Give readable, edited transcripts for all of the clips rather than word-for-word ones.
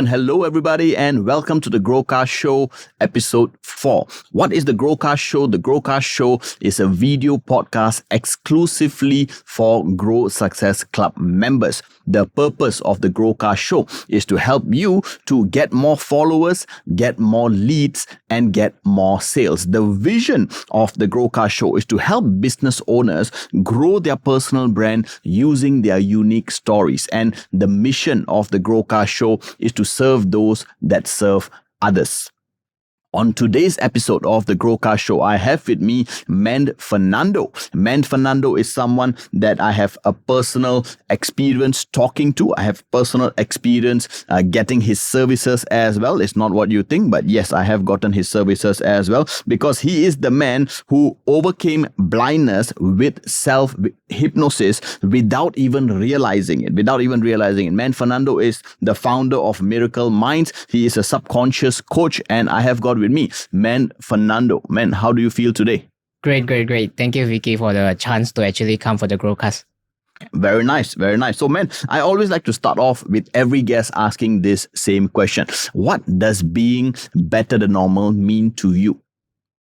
and hello everybody and welcome to the GrowCast Show episode 4. What is the GrowCast Show? The GrowCast Show is a video podcast exclusively for Grow Success Club members. The purpose of the GrowCast Show is to help you to get more followers, get more leads, and get more sales. The vision of the GrowCast Show is to help business owners grow their personal brand using their unique stories. And the mission of the GrowCast Show is to serve those that serve others. On today's episode of the GrowCast Show, I have with me Mandd Fernando. Mandd Fernando is someone that I have a personal experience talking to. I have personal experience getting his services as well. It's not what you think, but yes, I have gotten his services as well because he is the man who overcame blindness with self-hypnosis without even realizing it. Mandd Fernando is the founder of Miracle Minds. He is a subconscious coach, and I have got with me Mandd Fernando. Man, how do you feel today? Great. Thank you, Vicky, for the chance to actually come for the GrowCast. Very nice. So, man, I always like to start off with every guest asking this same question. What does being better than normal mean to you?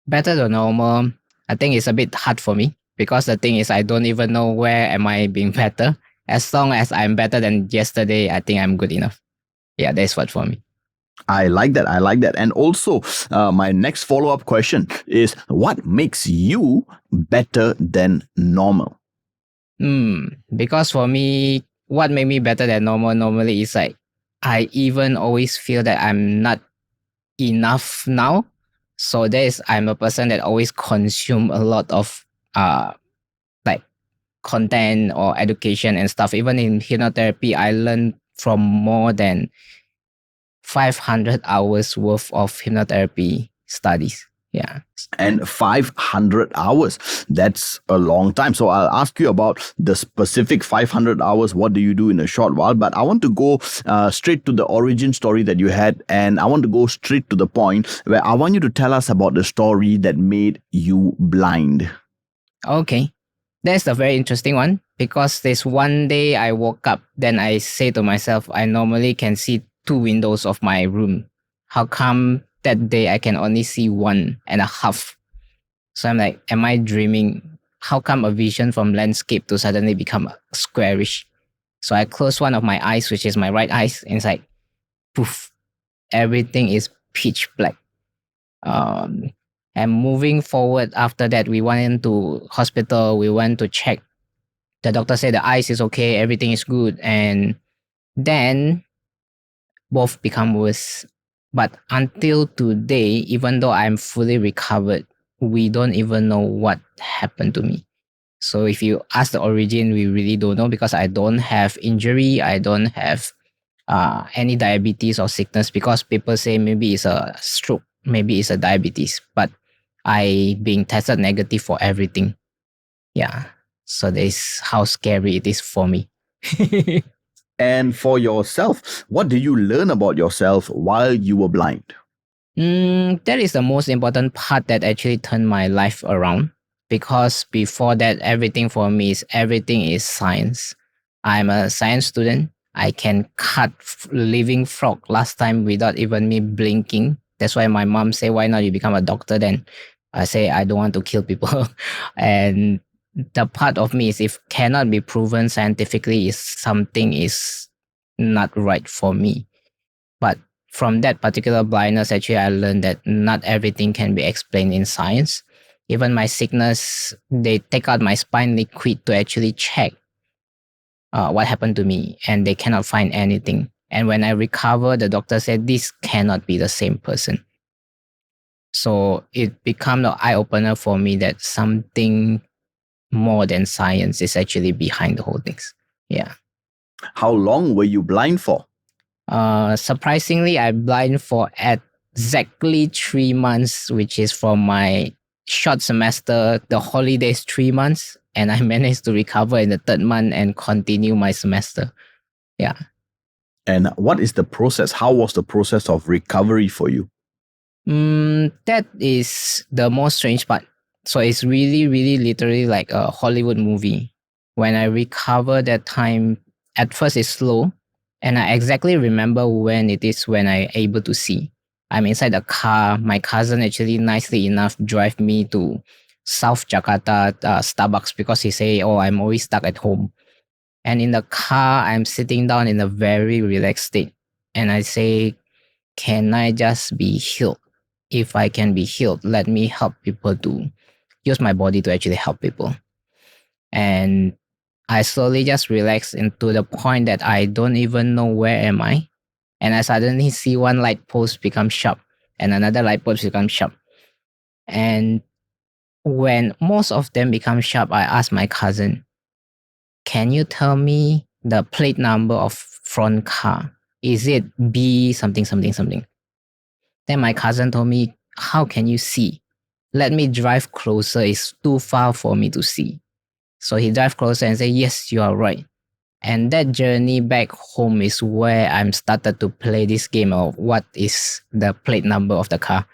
Better than normal, I think it's a bit hard for me because the thing is I don't even know where am I being better. As long as I'm better than yesterday, I think I'm good enough. Yeah, that's what for me. I like that. And also, my next follow-up question is, what makes you better than normal? Because for me, what made me better than normal normally is like, I even always feel that I'm not enough now. So I'm a person that always consume a lot of like content or education and stuff. Even in hypnotherapy, I learned from more than 500 hours worth of hypnotherapy studies. Yeah. And 500 hours, that's a long time. So I'll ask you about the specific 500 hours. What do you do in a short while? But I want to go straight to the origin story that you had. And I want to go straight to the point where I want you to tell us about the story that made you blind. Okay. That's a very interesting one because there's one day I woke up, then I say to myself, I normally can see 2 windows of my room. How come that day I can only see 1.5? So I'm like, am I dreaming? How come a vision from landscape to suddenly become squarish? So I close one of my eyes, which is my right eye, and it's like, poof, everything is pitch black. And moving forward after that, we went into hospital, we went to check. The doctor said the eyes is okay, everything is good. And then both become worse. But until today, even though I'm fully recovered, we don't even know what happened to me. So if you ask the origin, we really don't know because I don't have injury. I don't have any diabetes or sickness because people say maybe it's a stroke, maybe it's a diabetes. But I being tested negative for everything. Yeah. So that's how scary it is for me. And for yourself, what did you learn about yourself while you were blind? That is the most important part that actually turned my life around. Because before that, everything is science. I'm a science student. I can cut living frog last time without even me blinking. That's why my mom say, why not you become a doctor then? I say, I don't want to kill people. And the part of me is if cannot be proven scientifically is something is not right for me. But from that particular blindness, actually, I learned that not everything can be explained in science. Even my sickness, they take out my spine liquid to actually check what happened to me, and they cannot find anything. And when I recover, the doctor said, this cannot be the same person. So it became an eye-opener for me that something more than science is actually behind the whole things. Yeah. How long were you blind for? Surprisingly, I'm blind for exactly 3 months, which is from my short semester, the holidays 3 months, and I managed to recover in the 3rd month and continue my semester. Yeah. And what is the process? How was the process of recovery for you? That is the most strange part. So it's really, really literally like a Hollywood movie. When I recover that time, at first it's slow. And I exactly remember when it is when I able to see. I'm inside the car. My cousin actually nicely enough drive me to South Jakarta Starbucks because he say, "Oh, I'm always stuck at home." And in the car, I'm sitting down in a very relaxed state, and I say, "Can I just be healed? If I can be healed, let me help people to use my body to actually help people." And I slowly just relax into the point that I don't even know where am I. And I suddenly see one light post become sharp and another light post become sharp. And when most of them become sharp, I ask my cousin, "Can you tell me the plate number of front car? Is it B something something something?" Then my cousin told me, "How can you see? Let me drive closer. It's too far for me to see." So he drive closer and said, "Yes, you are right." And that journey back home is where I'm started to play this game of what is the plate number of the car.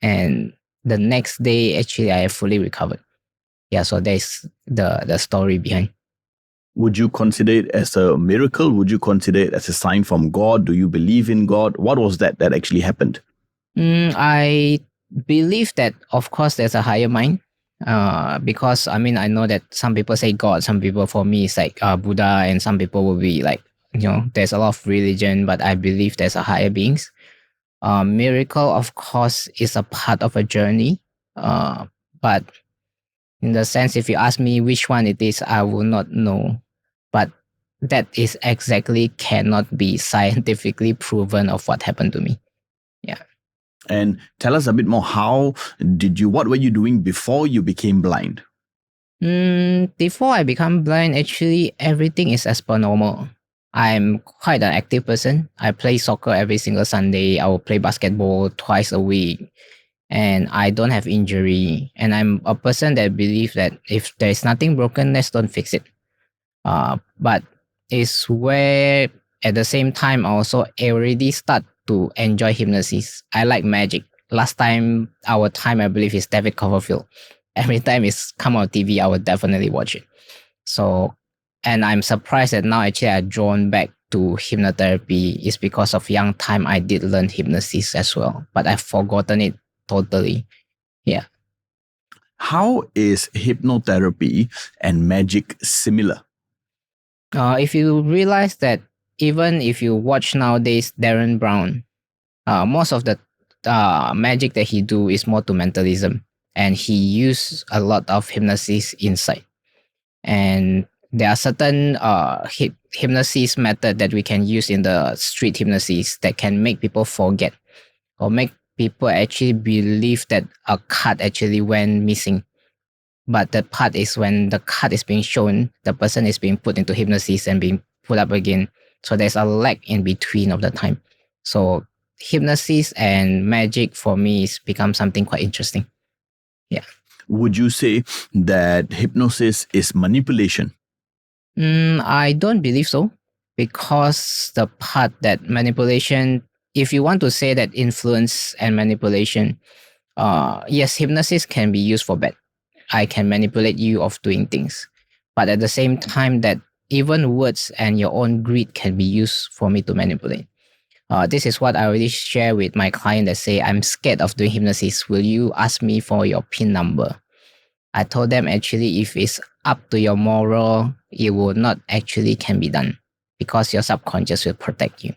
And the next day, actually, I fully recovered. Yeah, so that's the story behind. Would you consider it as a miracle? Would you consider it as a sign from God? Do you believe in God? What was that actually happened? I believe that, of course, there's a higher mind. Because I mean, I know that some people say God, some people for me it's like Buddha, and some people will be like, there's a lot of religion, but I believe there's a higher beings. Miracle, of course, is a part of a journey. But in the sense, if you ask me which one it is, I will not know. But that is exactly cannot be scientifically proven of what happened to me. Yeah. And tell us a bit more. What were you doing before you became blind? Before I become blind, actually everything is as per normal. I'm quite an active person. I play soccer every single Sunday. I will play basketball twice a week. And I don't have injury. And I'm a person that believes that if there's nothing broken, let's don't fix it. But it's where at the same time I also already start to enjoy hypnosis. I like magic. Last time our time I believe is David Copperfield. Every time it's come on TV, I would definitely watch it. So, and I'm surprised that now actually I drawn back to hypnotherapy is because of young time I did learn hypnosis as well, but I've forgotten it totally. Yeah. How is hypnotherapy and magic similar? If you realize that even if you watch nowadays Darren Brown, most of the magic that he do is more to mentalism, and he use a lot of hypnosis inside. And there are certain hypnosis method that we can use in the street hypnosis that can make people forget or make people actually believe that a card actually went missing. But the part is when the card is being shown, the person is being put into hypnosis and being put up again. So there's a lag in between of the time. So hypnosis and magic for me is become something quite interesting. Yeah. Would you say that hypnosis is manipulation? I don't believe so, because the part that manipulation, if you want to say that influence and manipulation, yes, hypnosis can be used for bad. I can manipulate you of doing things, but at the same time, that even words and your own greed can be used for me to manipulate. This is what I already share with my client that say, "I'm scared of doing hypnosis. Will you ask me for your PIN number?" I told them actually if it's up to your moral, it will not actually can be done because your subconscious will protect you.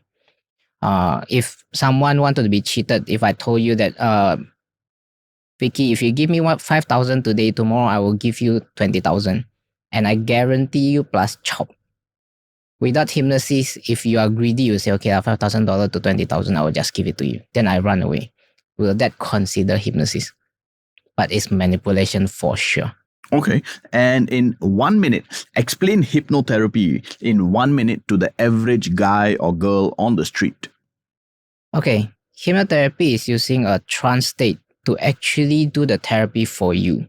If someone wanted to be cheated, if I told you that, Vicky, if you give me 5,000 today, tomorrow I will give you 20,000, and I guarantee you plus chop. Without hypnosis, if you are greedy, you say, okay, $5,000 to 20,000, I will just give it to you. Then I run away. Will that consider hypnosis? But it's manipulation for sure. Okay. And in 1 minute, explain hypnotherapy in 1 minute to the average guy or girl on the street. Okay. Hypnotherapy is using a trance state to actually do the therapy for you.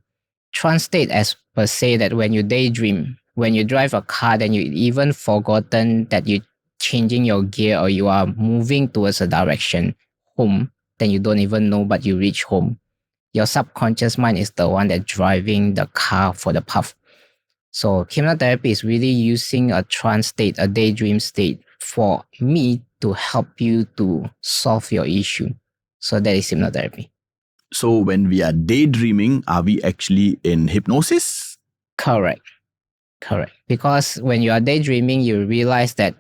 Trance state as per se that when you daydream, when you drive a car, then you even forgotten that you're changing your gear or you are moving towards a direction home, then you don't even know but you reach home. Your subconscious mind is the one that driving the car for the path. So hypnotherapy is really using a trance state, a daydream state for me to help you to solve your issue. So that is hypnotherapy. So when we are daydreaming, are we actually in hypnosis? Correct. Correct. Because when you are daydreaming, you realize that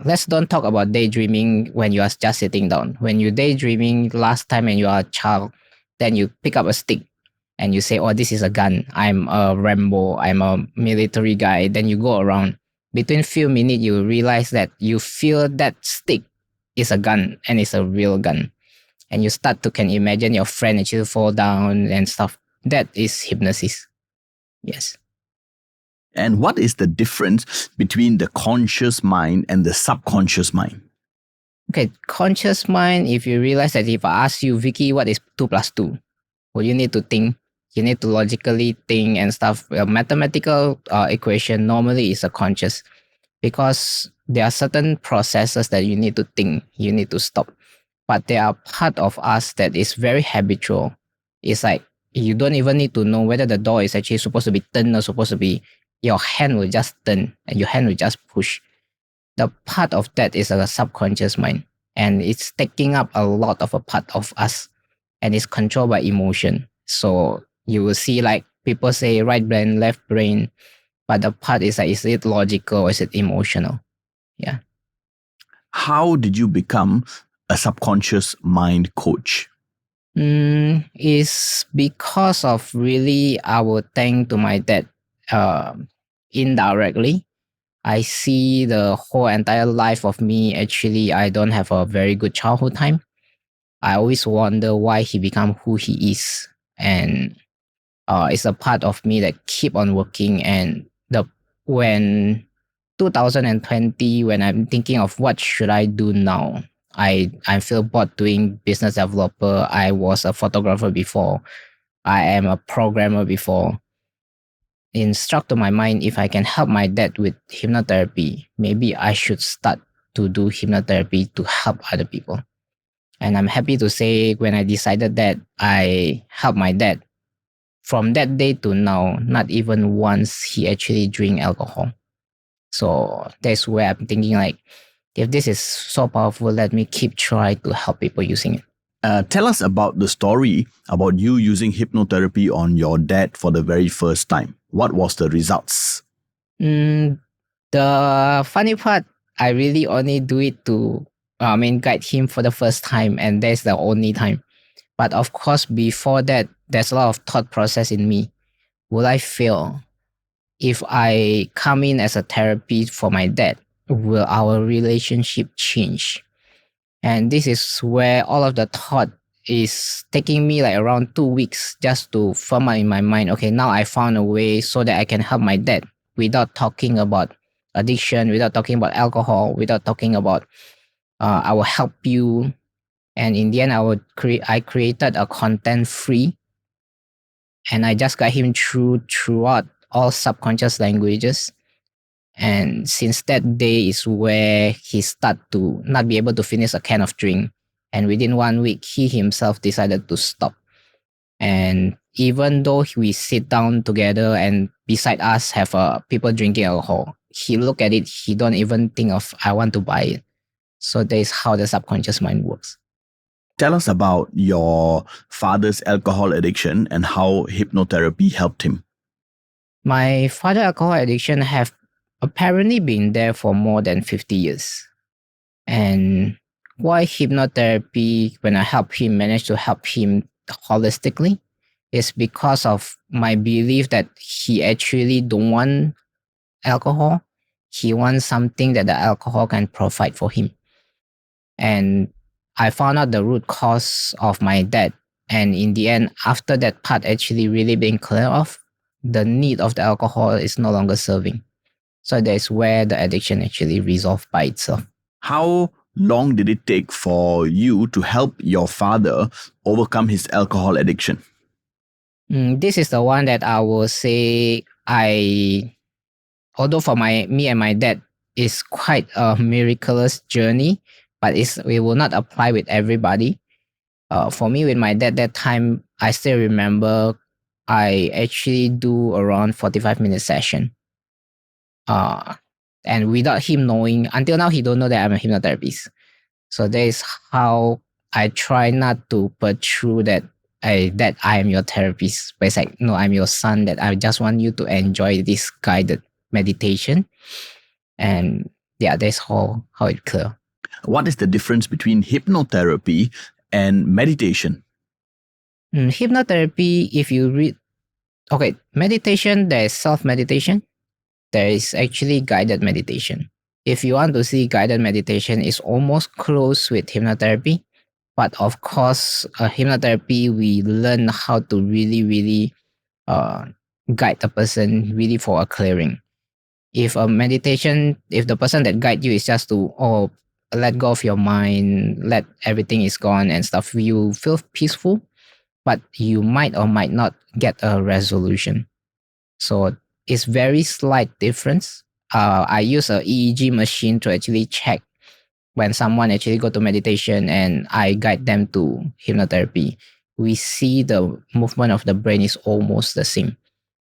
let's don't talk about daydreaming when you are just sitting down. When you're daydreaming last time and you are a child, then you pick up a stick and you say, oh, this is a gun. I'm a Rambo. I'm a military guy. Then you go around. Between few minutes, you realize that you feel that stick is a gun and it's a real gun. And you start to can imagine your friend actually fall down and stuff. That is hypnosis. Yes. And what is the difference between the conscious mind and the subconscious mind? Okay, conscious mind, if you realize that if I ask you, Vicky, what is 2 plus 2? Well, you need to think. You need to logically think and stuff. A mathematical equation normally is a conscious because there are certain processes that you need to think, you need to stop. But there are part of us that is very habitual. It's like you don't even need to know whether the door is actually supposed to be turned or supposed to be, your hand will just turn and your hand will just push. The part of that is a subconscious mind and it's taking up a lot of a part of us and it's controlled by emotion. So you will see like people say right brain, left brain, but the part is like, is it logical or is it emotional? Yeah. How did you become a subconscious mind coach? Is because of really I would thank to my dad indirectly. I see the whole entire life of me. Actually, I don't have a very good childhood time. I always wonder why he become who he is, and it's a part of me that keep on working. And the when 2020, when I'm thinking of what should I do now, I feel bored doing business developer. I was a photographer before. I am a programmer before. It struck to my mind if I can help my dad with hypnotherapy, maybe I should start to do hypnotherapy to help other people. And I'm happy to say when I decided that I helped my dad, from that day to now, not even once he actually drink alcohol. So that's where I'm thinking like, if this is so powerful, let me keep trying to help people using it. Tell us about the story about you using hypnotherapy on your dad for the very first time. What was the results? The funny part, I really only do it to, guide him for the first time, and that's the only time. But of course, before that, there's a lot of thought process in me. Will I fail? If I come in as a therapy for my dad, will our relationship change? And this is where all of the thought is taking me like around 2 weeks just to form up in my mind. Okay, now I found a way so that I can help my dad without talking about addiction, without talking about alcohol, without talking about I will help you. And in the end, I created a content free, and I just got him throughout all subconscious languages. And since that day is where he started to not be able to finish a can of drink. And within 1 week, he himself decided to stop. And even though we sit down together and beside us have people drinking alcohol, he look at it, he don't even think of, I want to buy it. So that is how the subconscious mind works. Tell us about your father's alcohol addiction and how hypnotherapy helped him. My father's alcohol addiction have apparently been there for more than 50 years. And why hypnotherapy, when I help him, manage to help him holistically, is because of my belief that he actually don't want alcohol. He wants something that the alcohol can provide for him. And I found out the root cause of my dad. And in the end, after that part actually really being cleared off, the need of the alcohol is no longer serving. So that's where the addiction actually resolved by itself. How long did it take for you to help your father overcome his alcohol addiction? This is the one that I will say although for me and my dad, is quite a miraculous journey, but it will not apply with everybody. For me, with my dad, that time, I still remember I actually do around 45-minute session. And without him knowing, until now he don't know that I'm a hypnotherapist. So that is how I try not to pursue that I am your therapist. But it's like, no, I'm your son, that I just want you to enjoy this guided meditation. And yeah, that's how it clear. What is the difference between hypnotherapy and meditation? Hypnotherapy, if you read, okay, meditation, there is self-meditation. There is actually guided meditation. If you want to see guided meditation, is almost close with hypnotherapy. But of course, hypnotherapy, we learn how to really uh, guide the person really for a clearing. If a meditation, if the person that guide you is just to, let go of your mind, let everything is gone and stuff, you feel peaceful, but you might or might not get a resolution. So it's very slight difference. I use a EEG machine to actually check when someone actually go to meditation and I guide them to hypnotherapy. We see the movement of the brain is almost the same.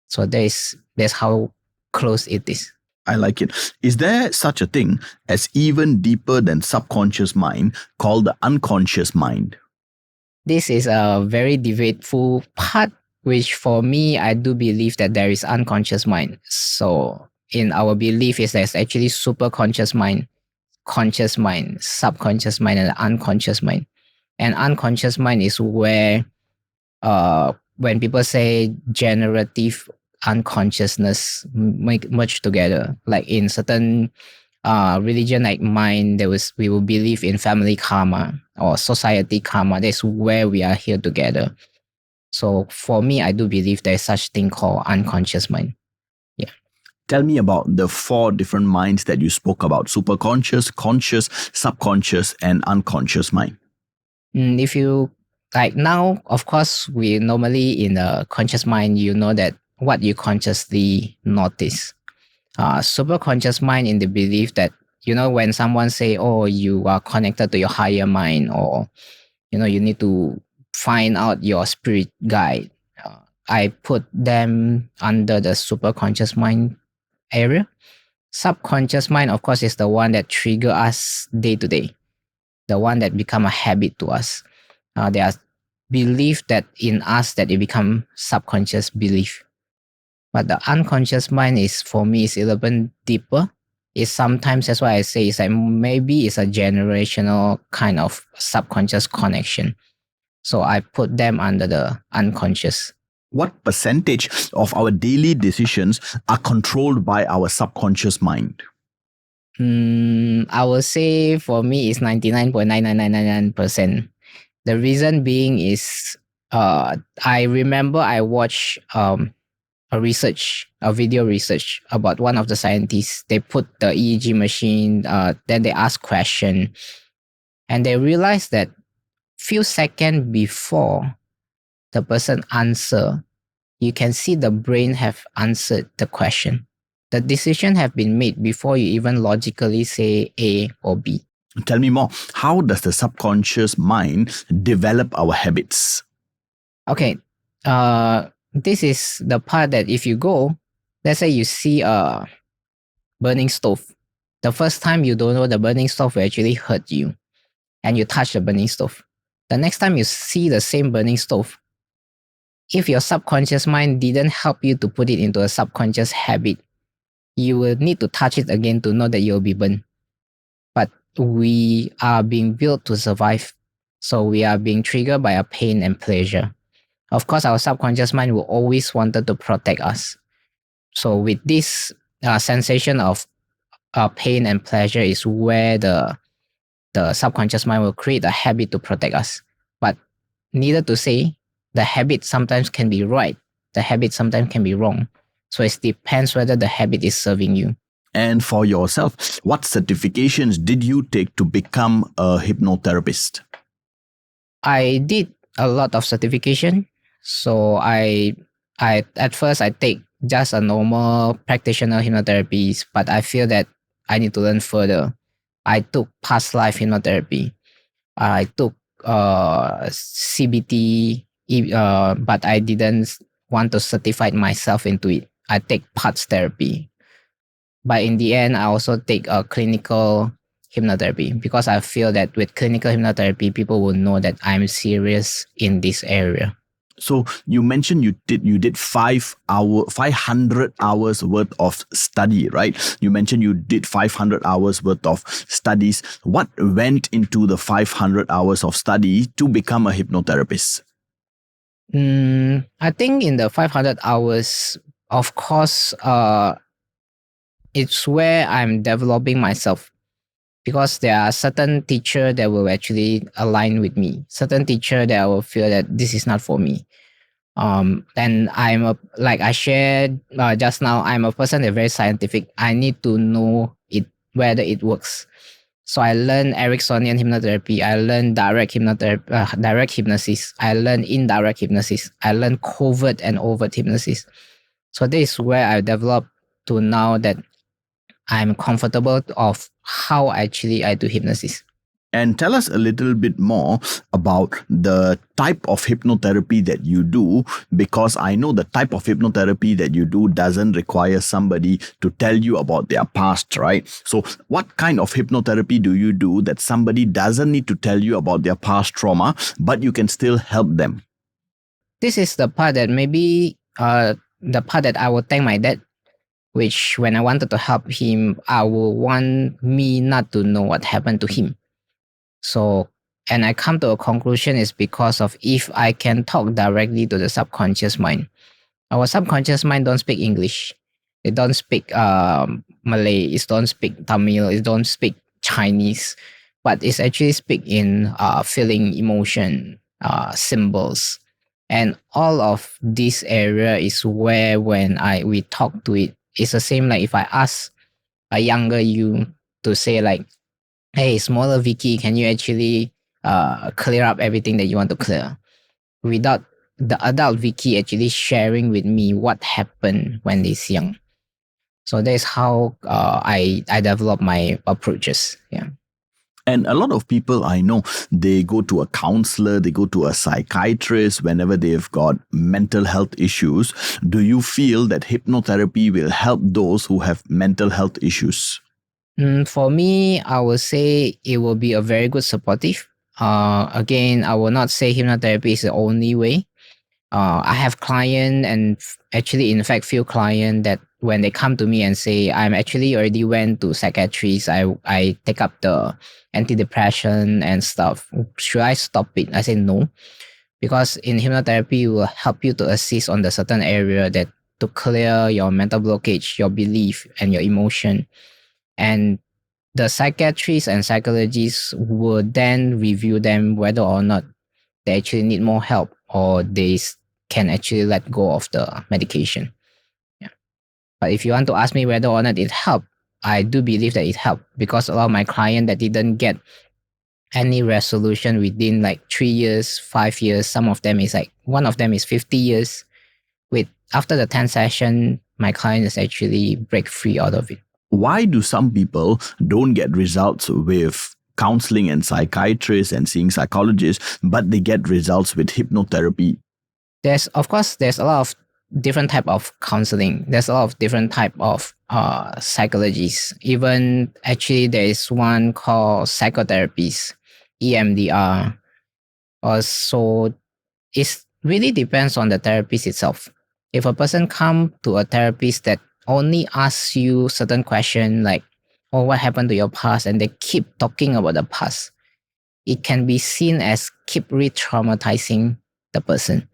So that's how close it is. I like it. Is there such a thing as even deeper than subconscious mind called the unconscious mind? This is a very debateful part, which for me, I do believe that there is unconscious mind. So in our belief is there's actually super conscious mind, conscious mind, subconscious mind, and unconscious mind. And unconscious mind is where when people say generative unconsciousness make merge together, like in certain religion like mine, we will believe in family karma or society karma. That's where we are here together. So for me, I do believe there's such thing called unconscious mind. Yeah. Tell me about the 4 different minds that you spoke about: superconscious, conscious, subconscious, and unconscious mind. If you like now, of course, we normally in the conscious mind, you know that what you consciously notice. Super conscious mind in the belief that, when someone say, oh, you are connected to your higher mind, or you need to find out your spirit guide, I put them under the super conscious mind area. Subconscious mind, of course, is the one that trigger us day to day, the one that become a habit to us. There are belief that in us that it become subconscious belief. But the unconscious mind is, for me, is a little bit deeper. It's sometimes, that's why I say it's like maybe it's a generational kind of subconscious connection. So I put them under the unconscious. What percentage of our daily decisions are controlled by our subconscious mind? I would say for me it's 99.99999%. The reason being is I remember I watched a video research about one of the scientists. They put the EEG machine, then they ask question, and they realized that few seconds before the person answer, you can see the brain have answered the question. The decision have been made before you even logically say A or B. Tell me more. How does the subconscious mind develop our habits? Okay, this is the part that if you go, let's say you see a burning stove. The first time you don't know the burning stove will actually hurt you, and you touch the burning stove. The next time you see the same burning stove, if your subconscious mind didn't help you to put it into a subconscious habit, you will need to touch it again to know that you'll be burned. But we are being built to survive. So we are being triggered by a pain and pleasure. Of course, our subconscious mind will always wanted to protect us. So with this sensation of pain and pleasure is where the subconscious mind will create a habit to protect us. But neither to say, the habit sometimes can be right, the habit sometimes can be wrong. So it depends whether the habit is serving you. And for yourself, what certifications did you take to become a hypnotherapist? I did a lot of certification. So I at first I take just a normal practitioner hypnotherapy, but I feel that I need to learn further. I took past life hypnotherapy. I took CBT, but I didn't want to certify myself into it. I take parts therapy. But in the end, I also take a clinical hypnotherapy because I feel that with clinical hypnotherapy, people will know that I'm serious in this area. So you mentioned you did 500 hours worth of study, right? You mentioned you did 500 hours worth of studies. What went into the 500 hours of study to become a hypnotherapist? I think in the 500 hours, of course, it's where I'm developing myself because there are certain teacher that will actually align with me, certain teacher that I will feel that this is not for me. Then like I shared just now, I'm a person that very scientific. I need to know it whether it works. So I learned Ericksonian hypnotherapy. I learned direct hypnotherapy, direct hypnosis. I learned indirect hypnosis. I learned covert and overt hypnosis. So this is where I developed to now that I'm comfortable of how actually I do hypnosis. And tell us a little bit more about the type of hypnotherapy that you do, because I know the type of hypnotherapy that you do doesn't require somebody to tell you about their past, right? So what kind of hypnotherapy do you do that somebody doesn't need to tell you about their past trauma, but you can still help them? This is the part that maybe the part that I will thank my dad, which when I wanted to help him, I will want me not to know what happened to him. So, and I come to a conclusion is because of if I can talk directly to the subconscious mind. Our subconscious mind don't speak English. It don't speak Malay. It don't speak Tamil. It don't speak Chinese. But it's actually speak in feeling, emotion, symbols. And all of this area is where when we talk to it, it's the same like if I ask a younger you to say like, hey, smaller Vicky, can you actually clear up everything that you want to clear? Without the adult Vicky actually sharing with me what happened when they're young. So that's how I develop my approaches. Yeah. And a lot of people I know, they go to a counselor, they go to a psychiatrist whenever they've got mental health issues. Do you feel that hypnotherapy will help those who have mental health issues? For me, I would say it will be a very good supportive. Again, I will not say hypnotherapy is the only way. I have client and actually, in fact, few client that when they come to me and say, I'm actually already went to psychiatrist, I take up the antidepressant and stuff. Should I stop it? I say no, because in hypnotherapy, it will help you to assist on the certain area that to clear your mental blockage, your belief, and your emotion. And the psychiatrists and psychologists will then review them whether or not they actually need more help or can actually let go of the medication. Yeah. But if you want to ask me whether or not it helped, I do believe that it helped because a lot of my clients that didn't get any resolution within like 3 years, 5 years, some of them is like one of them is 50 years. With after the 10 session, my client is actually break free out of it. Why do some people don't get results with counseling and psychiatrists and seeing psychologists, but they get results with hypnotherapy? There's a lot of different type of counseling. There's a lot of different type of psychologies. Even actually there is one called psychotherapies, EMDR. So it really depends on the therapist itself. If a person come to a therapist that only asks you certain question like, oh, what happened to your past? And they keep talking about the past, it can be seen as keep re-traumatizing the person.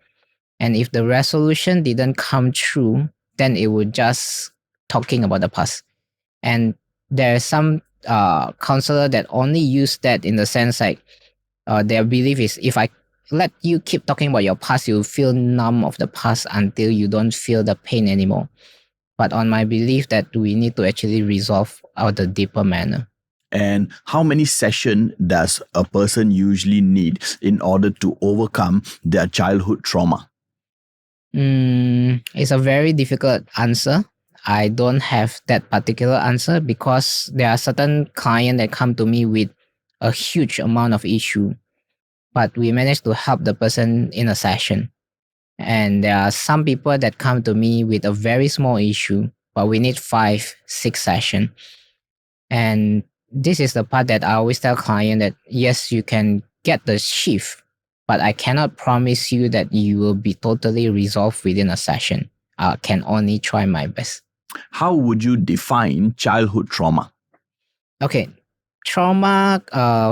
And if the resolution didn't come true, then it would just talking about the past. And there's some counselor that only use that in the sense like their belief is if I let you keep talking about your past, you feel numb of the past until you don't feel the pain anymore. But on my belief that we need to actually resolve out the deeper manner. And how many sessions does a person usually need in order to overcome their childhood trauma? It's a very difficult answer. I don't have that particular answer because there are certain clients that come to me with a huge amount of issue, but we managed to help the person in a session. And there are some people that come to me with a very small issue, but we need 5, 6 sessions. And this is the part that I always tell client that yes, you can get the shift, but I cannot promise you that you will be totally resolved within a session. I can only try my best. How would you define childhood trauma? Okay, trauma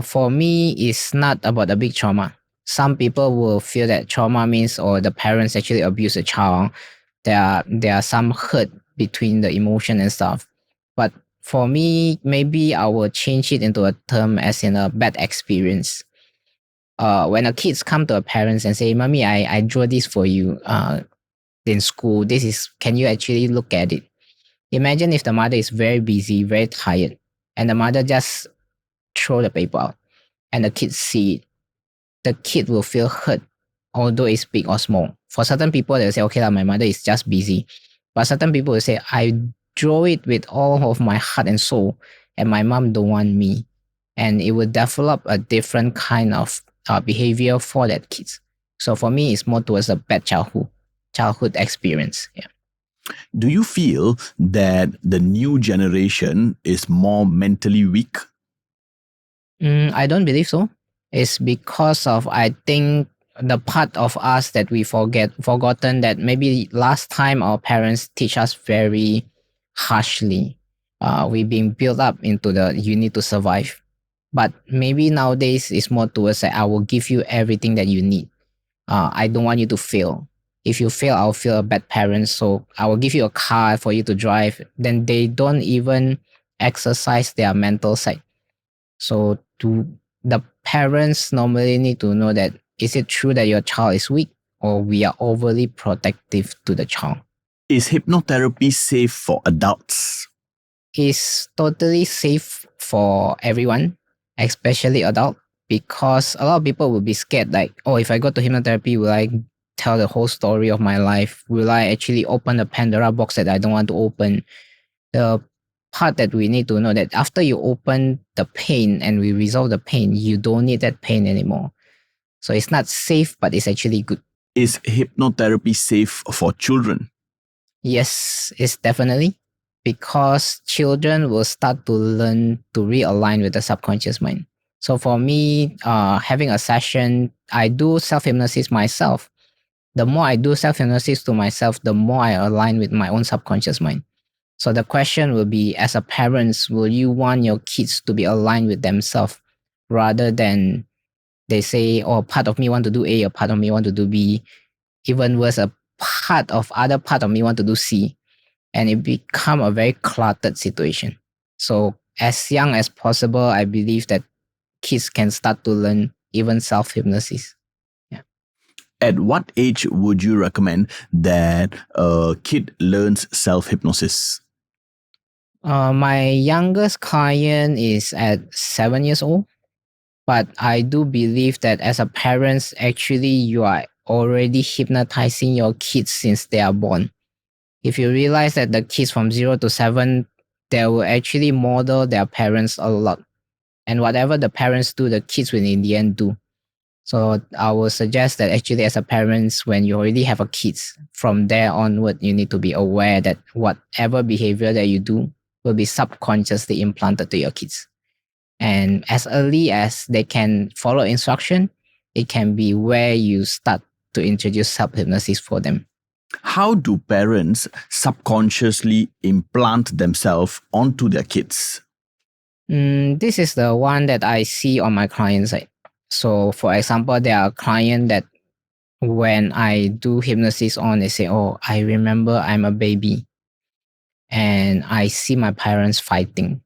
for me is not about a big trauma. Some people will feel that trauma means or the parents actually abuse a child. There are some hurt between the emotion and stuff. But for me, maybe I will change it into a term as in a bad experience. When a kids come to a parents and say, "Mommy, I draw this for you in school. This is can you actually look at it?" Imagine if the mother is very busy, very tired, and the mother just throw the paper out and the kid see it. The kid will feel hurt, although it's big or small. For certain people, they'll say, okay, my mother is just busy. But certain people will say, I draw it with all of my heart and soul, and my mom don't want me. And it will develop a different kind of behavior for that kids. So for me, it's more towards a bad childhood experience. Yeah. Do you feel that the new generation is more mentally weak? I don't believe so. It's because of I think the part of us that we forgotten that maybe last time our parents teach us very harshly. We being built up into the you need to survive. But maybe nowadays it's more towards that I will give you everything that you need. I don't want you to fail. If you fail, I'll feel a bad parent. So I will give you a car for you to drive. Then they don't even exercise their mental side. So the parents normally need to know that is it true that your child is weak or we are overly protective to the child? Is hypnotherapy safe for adults? It's totally safe for everyone, especially adult, because a lot of people will be scared like, oh, if I go to hypnotherapy, will I tell the whole story of my life? Will I actually open the Pandora box that I don't want to open? The part that we need to know that after you open the pain and we resolve the pain, you don't need that pain anymore. So it's not safe, but it's actually good. Is hypnotherapy safe for children? Yes, it's definitely because children will start to learn to realign with the subconscious mind. So for me, having a session, I do self hypnosis myself. The more I do self hypnosis to myself, the more I align with my own subconscious mind. So the question will be, as a parents, will you want your kids to be aligned with themselves rather than they say, oh, part of me want to do A, a part of me want to do B, even worse, a other part of me want to do C, and it become a very cluttered situation. So as young as possible, I believe that kids can start to learn even self-hypnosis. At what age would you recommend that a kid learns self-hypnosis? My youngest client is at 7 years old. But I do believe that as a parents, actually you are already hypnotizing your kids since they are born. If you realize that the kids from 0 to 7, they will actually model their parents a lot. And whatever the parents do, the kids will in the end do. So I will suggest that actually as a parents, when you already have a kids, from there onward, you need to be aware that whatever behavior that you do will be subconsciously implanted to your kids. And as early as they can follow instruction, it can be where you start to introduce self-hypnosis for them. How do parents subconsciously implant themselves onto their kids? This is the one that I see on my client side. So for example, there are clients that when I do hypnosis on, they say, oh, I remember I'm a baby and I see my parents fighting.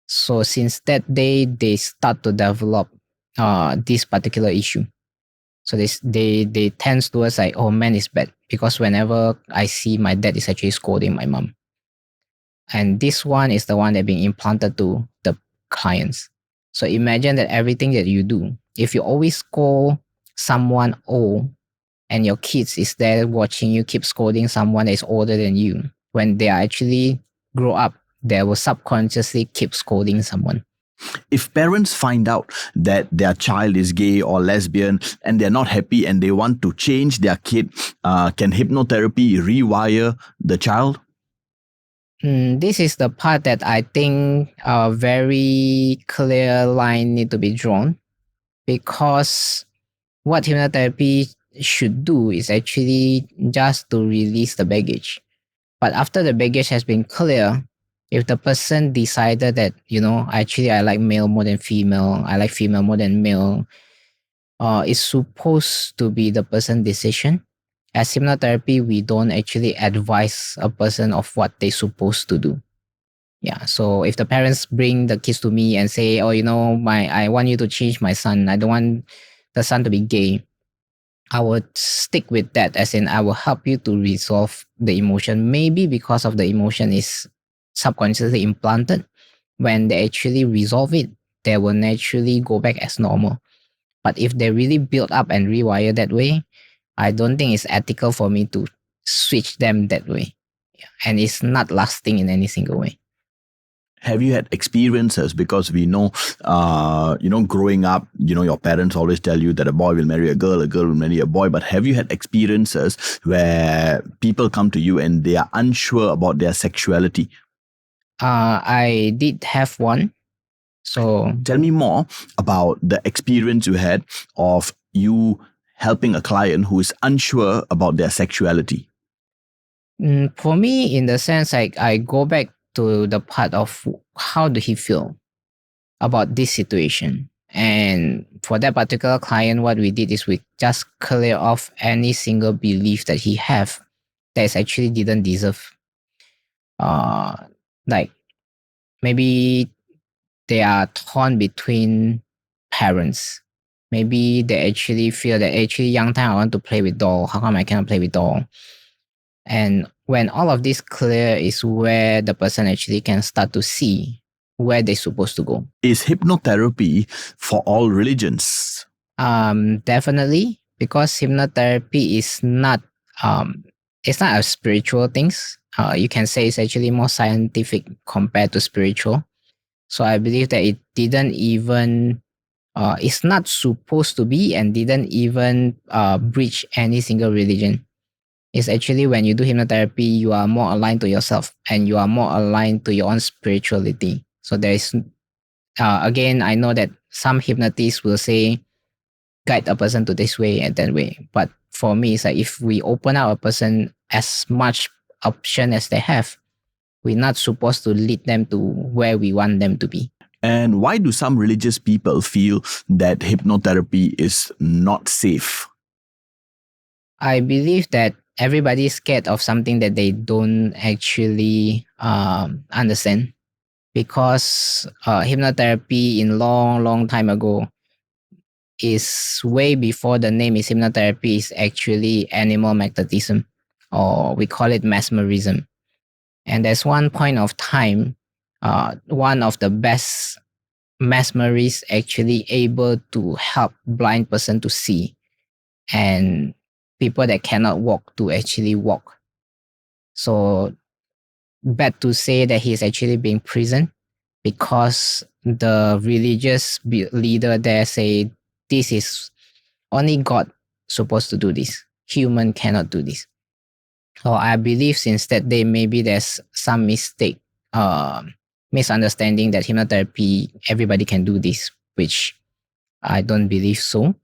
So since that day, they start to develop this particular issue. So they tend towards like, oh, man is bad, because whenever I see my dad is actually scolding my mom. And this one is the one that being implanted to the clients. So imagine that everything that you do, if you always scold someone old and your kids is there watching you keep scolding someone that is older than you, when they are actually grow up, they will subconsciously keep scolding someone. If parents find out that their child is gay or lesbian and they're not happy and they want to change their kid, can hypnotherapy rewire the child? This is the part that I think a very clear line need to be drawn, because what hypnotherapy should do is actually just to release the baggage. But after the baggage has been clear, if the person decided that, actually I like male more than female, I like female more than male, it's supposed to be the person's decision. As hypnotherapy, we don't actually advise a person of what they're supposed to do. Yeah. So if the parents bring the kids to me and say, "Oh, I want you to change my son. I don't want the son to be gay," I would stick with that, as in I will help you to resolve the emotion. Maybe because of the emotion is subconsciously implanted, when they actually resolve it, they will naturally go back as normal. But if they really build up and rewire that way, I don't think it's ethical for me to switch them that way. Yeah. And it's not lasting in any single way. Have you had experiences? Because we know, growing up, your parents always tell you that a boy will marry a girl will marry a boy. But have you had experiences where people come to you and they are unsure about their sexuality? I did have one. So tell me more about the experience you had of you helping a client who is unsure about their sexuality. For me, in the sense, I go back to the part of how do he feel about this situation. And for that particular client, what we did is we just clear off any single belief that he have that is actually didn't deserve. Like maybe they are torn between parents. Maybe they actually feel that actually young time I want to play with doll. How come I cannot play with doll? And when all of this clear is where the person actually can start to see where they're supposed to go. Is hypnotherapy for all religions? Definitely, because hypnotherapy is not it's not a spiritual things. You can say it's actually more scientific compared to spiritual. So I believe that it didn't even it's not supposed to be, and didn't even breach any single religion. It's actually when you do hypnotherapy, you are more aligned to yourself and you are more aligned to your own spirituality. So there is, again, I know that some hypnotists will say, guide a person to this way and that way. But for me, it's like if we open up a person as much option as they have, we're not supposed to lead them to where we want them to be. And why do some religious people feel that hypnotherapy is not safe? I believe that everybody is scared of something that they don't actually understand, because hypnotherapy in long time ago is way before the name is hypnotherapy, is actually animal magnetism, or we call it mesmerism. And there's one point of time, one of the best mesmerists actually able to help blind person to see, and people that cannot walk to actually walk. So bad to say that he's actually being prisoned, because the religious leader there say this is only God supposed to do this. Human cannot do this. So I believe since that day, maybe there's some mistake, misunderstanding that hypnotherapy, everybody can do this, which I don't believe so.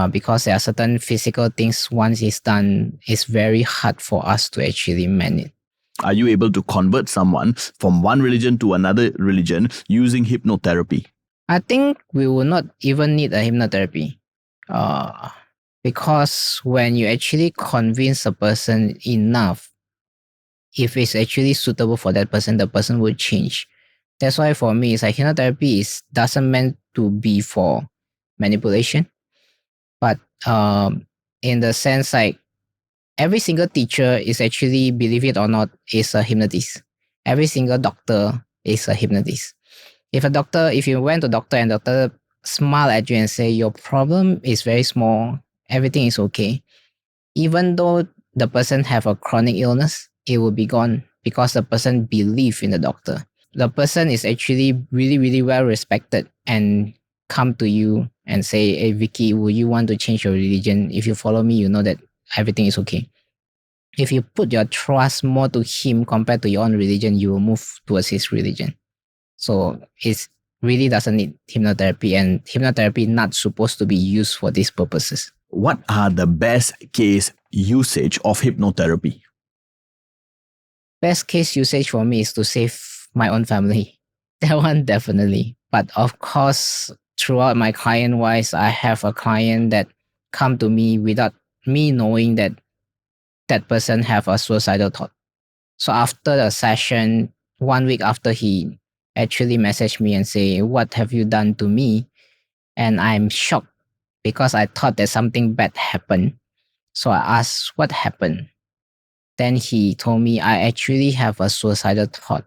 Because there are certain physical things, once it's done, it's very hard for us to actually manage. Are you able to convert someone from one religion to another religion using hypnotherapy? I think we will not even need a hypnotherapy. Because when you actually convince a person enough, if it's actually suitable for that person, the person will change. That's why for me, it's like hypnotherapy doesn't meant to be for manipulation, but in the sense like every single teacher is actually, believe it or not, is a hypnotist. Every single doctor is a hypnotist. If you went to doctor and doctor smile at you and say your problem is very small, everything is okay, even though the person have a chronic illness, it will be gone because the person believe in the doctor. the person is actually really, really well respected and come to you and say, hey, Vicky, will you want to change your religion? If you follow me, you know that everything is okay. If you put your trust more to him compared to your own religion, you will move towards his religion. So it really doesn't need hypnotherapy, and hypnotherapy not supposed to be used for these purposes. What are the best case usage of hypnotherapy? Best case usage for me is to save my own family. That one definitely. But of course, throughout my client wise, I have a client that come to me without me knowing that that person have a suicidal thought. So after the session, 1 week after, he actually messaged me and say, "What have you done to me?" And I'm shocked because I thought that something bad happened. So I asked, "What happened?" Then he told me, "I actually have a suicidal thought.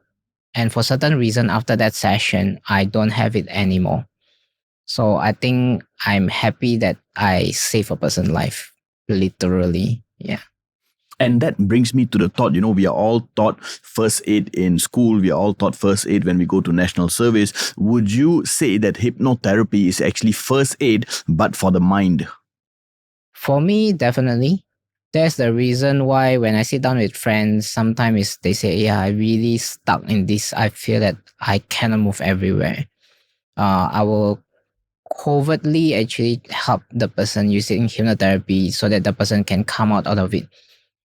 And for certain reason, after that session, I don't have it anymore." So I think I'm happy that I save a person's life, literally. Yeah. And that brings me to the thought, we are all taught first aid in school. We are all taught first aid when we go to national service. Would you say that hypnotherapy is actually first aid, but for the mind? For me, definitely. That's the reason why when I sit down with friends, sometimes they say, yeah, I really stuck in this. I feel that I cannot move everywhere. I will covertly actually help the person using hypnotherapy so that the person can come out of it.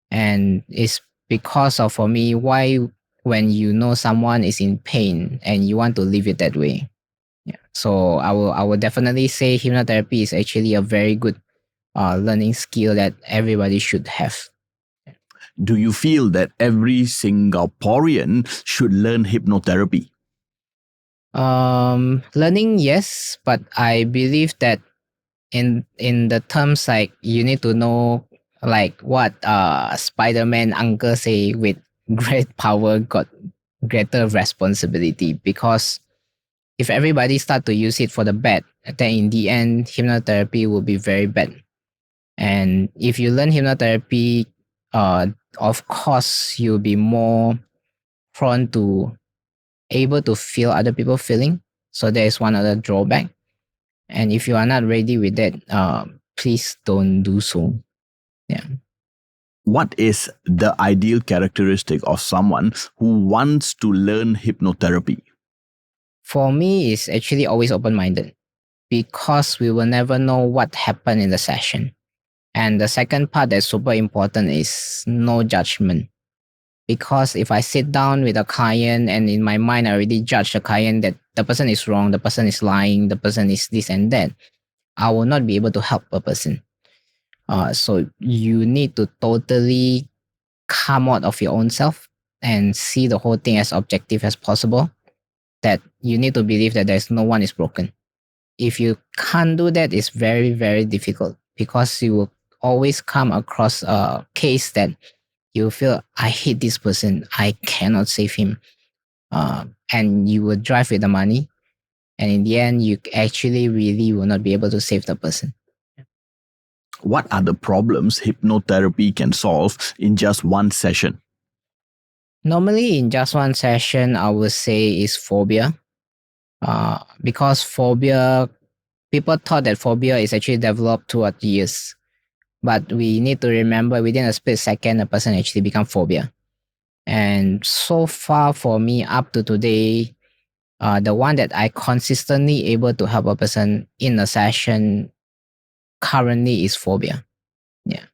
And it's because of, for me, why when you know someone is in pain and you want to leave it that way. Yeah. So I will definitely say hypnotherapy is actually a very good learning skill that everybody should have. Do you feel that every Singaporean should learn hypnotherapy? Learning, yes, but I believe that in the terms like you need to know like what Spider-Man uncle say, with great power got greater responsibility, because if everybody start to use it for the bad, then in the end hypnotherapy will be very bad. And if you learn hypnotherapy, uh of course you'll be more prone to able to feel other people feeling. So there is one other drawback. And if you are not ready with that, please don't do so. Yeah. What is the ideal characteristic of someone who wants to learn hypnotherapy? For me, it's actually always open-minded, because we will never know what happened in the session. And the second part that's super important is no judgment. Because if I sit down with a client and in my mind I already judge the client that the person is wrong, the person is lying, the person is this and that, I will not be able to help a person. So you need to totally come out of your own self and see the whole thing as objective as possible. That you need to believe that there's no one is broken. If you can't do that, it's very, very difficult, because you will always come across a case that you feel, I hate this person, I cannot save him. And you will drive with the money. And in the end, you actually really will not be able to save the person. What are the problems hypnotherapy can solve in just one session? Normally, in just one session, I would say is phobia. Because phobia, people thought that phobia is actually developed throughout years. But we need to remember, within a split second, a person actually become phobia. And so far for me, up to today, the one that I consistently able to help a person in a session currently is phobia. Yeah.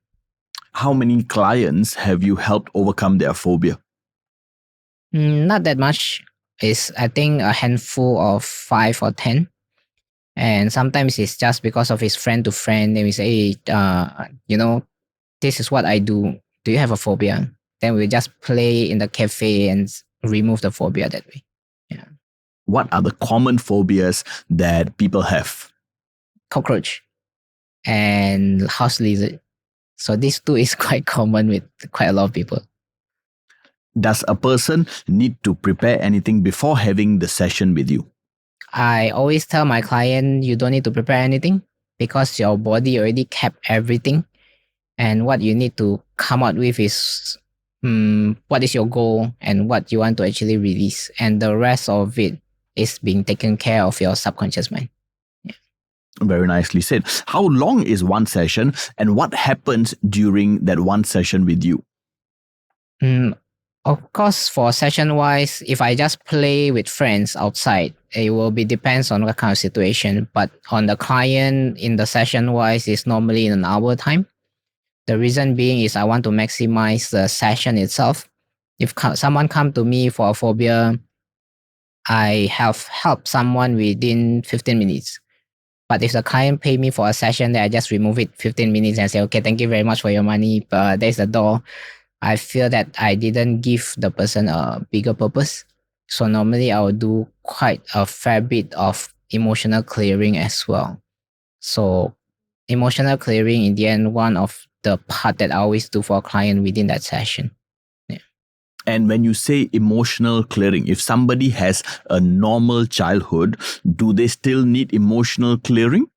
How many clients have you helped overcome their phobia? Not that much. It's, I think, a handful of 5 or 10. And sometimes it's just because of his friend to friend. Then we say, hey, this is what I do. Do you have a phobia? Then we just play in the cafe and remove the phobia that way. Yeah. What are the common phobias that people have? Cockroach and house lizard. So these two is quite common with quite a lot of people. Does a person need to prepare anything before having the session with you? I always tell my client, you don't need to prepare anything, because your body already kept everything. And what you need to come out with is what is your goal and what you want to actually release. And the rest of it is being taken care of your subconscious mind. Very nicely said. How long is one session and what happens during that one session with you? Of course, for session wise, if I just play with friends outside, it will be depends on what kind of situation. But on the client in the session wise, is normally in an hour time. The reason being is I want to maximize the session itself. If someone come to me for a phobia, I have helped someone within 15 minutes. But if the client pay me for a session, then I just remove it 15 minutes and say, okay, thank you very much for your money. But there's the door. I feel that I didn't give the person a bigger purpose. So normally I will do quite a fair bit of emotional clearing as well. So emotional clearing in the end, one of the part that I always do for a client within that session. And when you say emotional clearing, if somebody has a normal childhood, do they still need emotional clearing?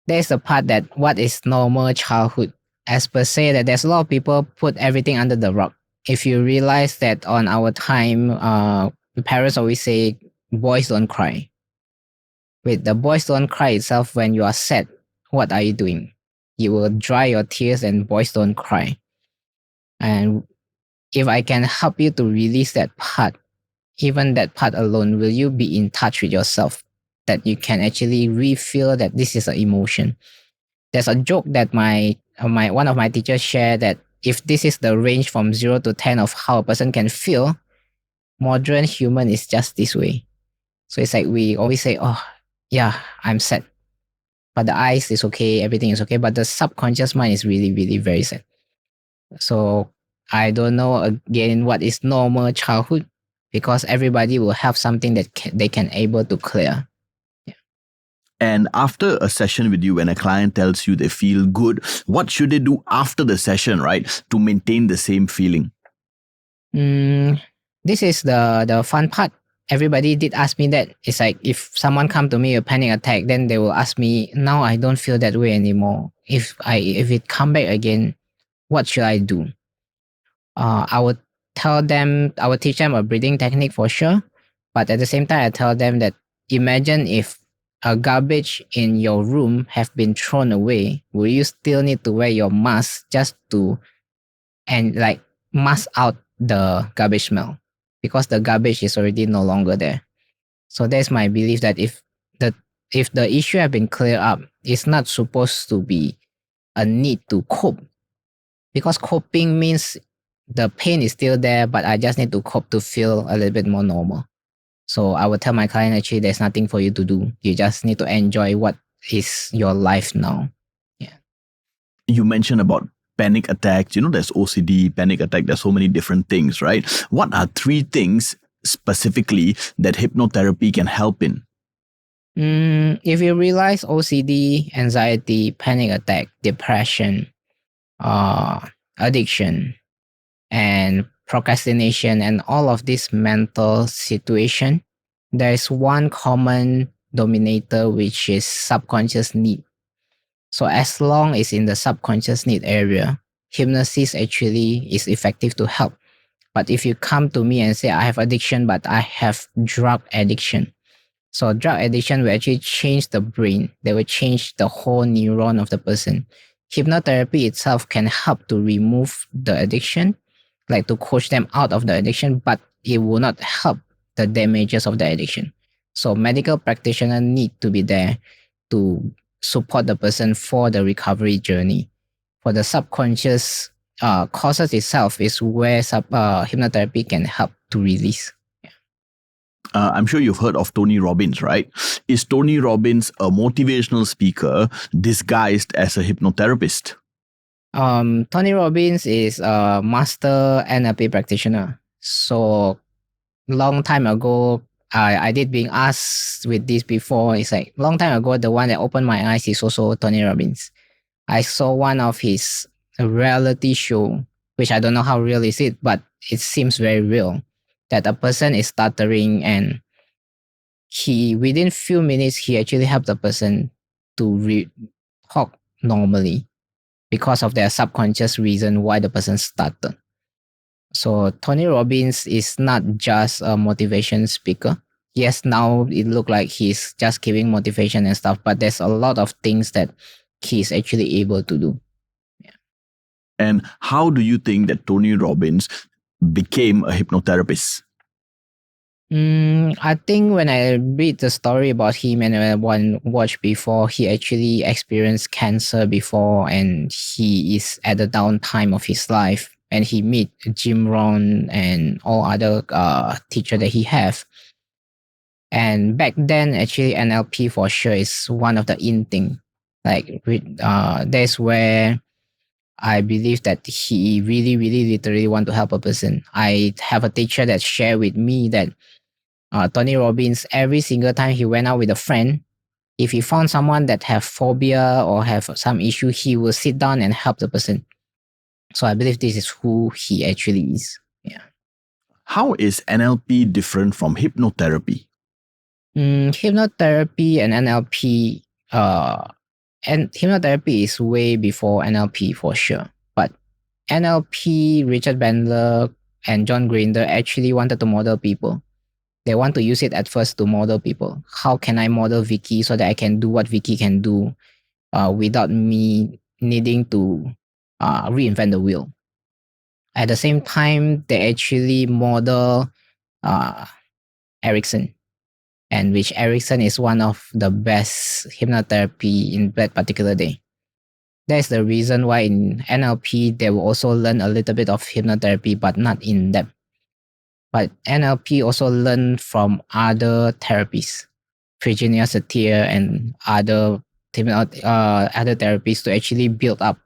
There's the part that what is normal childhood. As per se, that there's a lot of people put everything under the rock. If you realize that on our time, the parents always say, boys don't cry. Wait, the boys don't cry itself when you are sad. What are you doing? You will dry your tears and boys don't cry. And if I can help you to release that part, even that part alone, will you be in touch with yourself? That you can actually re-feel that this is an emotion. There's a joke that my one of my teachers shared that if this is the range from 0 to 10 of how a person can feel, modern human is just this way. So it's like we always say, oh, yeah, I'm sad. But the eyes is okay, everything is okay. But the subconscious mind is really, really very sad. So I don't know again what is normal childhood because everybody will have something that they can able to clear. And after a session with you, when a client tells you they feel good, what should they do after the session, right, to maintain the same feeling? This is the fun part. Everybody did ask me that. It's like if someone come to me with panic attack, then they will ask me, now I don't feel that way anymore. If it come back again, what should I do? I would tell them, I would teach them a breathing technique for sure. But at the same time, I tell them that imagine if a garbage in your room have been thrown away, will you still need to wear your mask just to and like mask out the garbage smell? Because the garbage is already no longer there. So that's my belief that if the issue have been cleared up, it's not supposed to be a need to cope. Because coping means the pain is still there, but I just need to cope to feel a little bit more normal. So I would tell my client actually there's nothing for you to do. You just need to enjoy what is your life now. Yeah. You mentioned about panic attacks. There's OCD, panic attack. There's so many different things, right? What are 3 things specifically that hypnotherapy can help in? If you realize OCD, anxiety, panic attack, depression, addiction, and procrastination, and all of this mental situation, there is one common dominator, which is subconscious need. So as long as in the subconscious need area, hypnosis actually is effective to help. But if you come to me and say, I have addiction, but I have drug addiction. So drug addiction will actually change the brain. They will change the whole neuron of the person. Hypnotherapy itself can help to remove the addiction, like to coach them out of the addiction, but it will not help the damages of the addiction. So medical practitioner need to be there to support the person for the recovery journey. For the subconscious causes itself is where hypnotherapy can help to release. I'm sure you've heard of Tony Robbins, right? Is Tony Robbins a motivational speaker disguised as a hypnotherapist? Tony Robbins is a master NLP practitioner. So long time ago, I did being asked with this before. It's like long time ago, the one that opened my eyes is also Tony Robbins. I saw one of his reality show, which I don't know how real is it, but it seems very real. That a person is stuttering and he within few minutes he actually helped the person to talk normally because of their subconscious reason why the person stuttered. So Tony Robbins is not just a motivation speaker. Yes, now it look like he's just giving motivation and stuff, but there's a lot of things that he's actually able to do. And how do you think that Tony Robbins became a hypnotherapist? I think when I read the story about him and when I watched before, he actually experienced cancer before and he is at the downtime of his life and he meet Jim Rohn and all other teacher that he have. And back then, actually, NLP for sure is one of the in thing. Like, that's where I believe that he really, really, literally want to help a person. I have a teacher that shared with me that Tony Robbins, every single time he went out with a friend, if he found someone that have phobia or have some issue, he will sit down and help the person. So I believe this is who he actually is. Yeah. How is NLP different from hypnotherapy? Hypnotherapy and NLP, and hypnotherapy is way before NLP for sure. But NLP, Richard Bandler and John Grinder actually wanted to model people. They want to use it at first to model people. How can I model Vicky so that I can do what Vicky can do without me needing to reinvent the wheel? At the same time, they actually model uh, Erickson, and which Erickson is one of the best hypnotherapy in that particular day. That's the reason why in NLP they will also learn a little bit of hypnotherapy, but not in depth. But NLP also learn from other therapies, Virginia Satir and other therapies to actually build up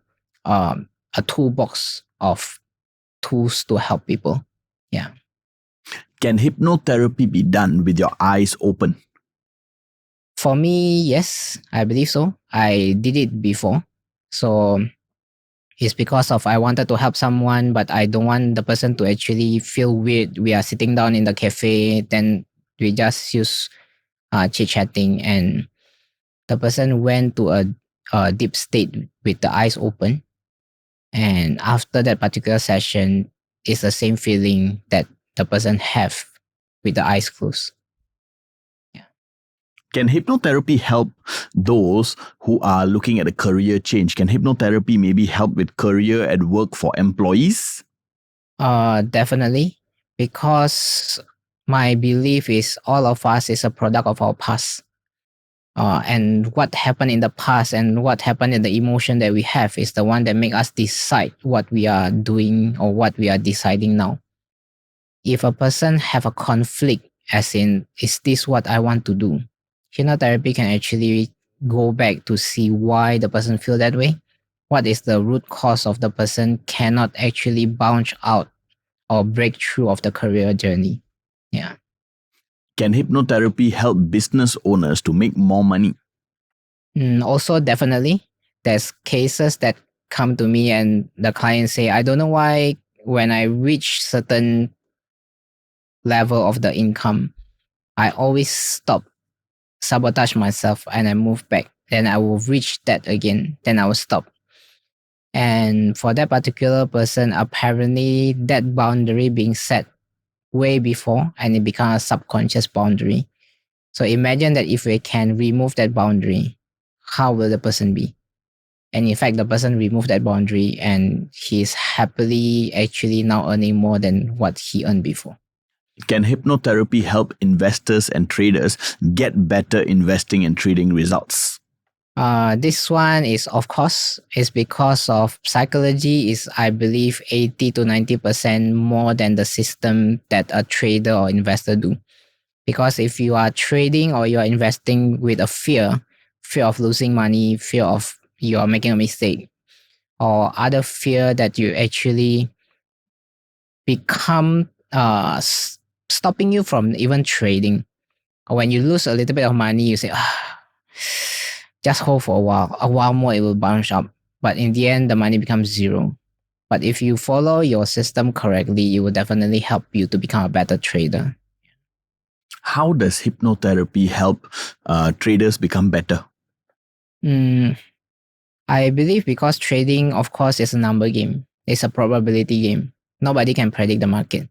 a toolbox of tools to help people. Yeah. Can hypnotherapy be done with your eyes open? For me, yes, I believe so. I did it before. So it's because of I wanted to help someone, but I don't want the person to actually feel weird. We are sitting down in the cafe, then we just use chit chatting, and the person went to a deep state with the eyes open. And after that particular session, it's the same feeling that the person have with the eyes closed. Can hypnotherapy help those who are looking at a career change? Can hypnotherapy maybe help with career and work for employees? Definitely, because my belief is all of us is a product of our past. And what happened in the past and what happened in the emotion that we have is the one that make us decide what we are doing or what we are deciding now. If a person have a conflict, as in, is this what I want to do? Hypnotherapy can actually go back to see why the person feel that way. What is the root cause of the person cannot actually bounce out or break through of the career journey. Yeah. Can hypnotherapy help business owners to make more money? Also, definitely, there's cases that come to me and the client say, I don't know why when I reach certain level of the income, I always stop, sabotage myself, and I move back. Then I will reach that again. Then I will stop. And for that particular person, apparently that boundary being set way before and it becomes a subconscious boundary. So imagine that if we can remove that boundary, how will the person be? And in fact, the person removed that boundary and he's happily actually now earning more than what he earned before. Can hypnotherapy help investors and traders get better investing and trading results? This one is, of course, is because of psychology is, I believe, 80 to 90% more than the system that a trader or investor do. Because if you are trading or you are investing with a fear of losing money, fear of you are making a mistake, or other fear that you actually become stopping you from even trading. Or when you lose a little bit of money, you say, just hold for a while. A while more, it will bounce up. But in the end, the money becomes zero. But if you follow your system correctly, it will definitely help you to become a better trader. How does hypnotherapy help traders become better? I believe because trading, of course, is a number game. It's a probability game. Nobody can predict the market.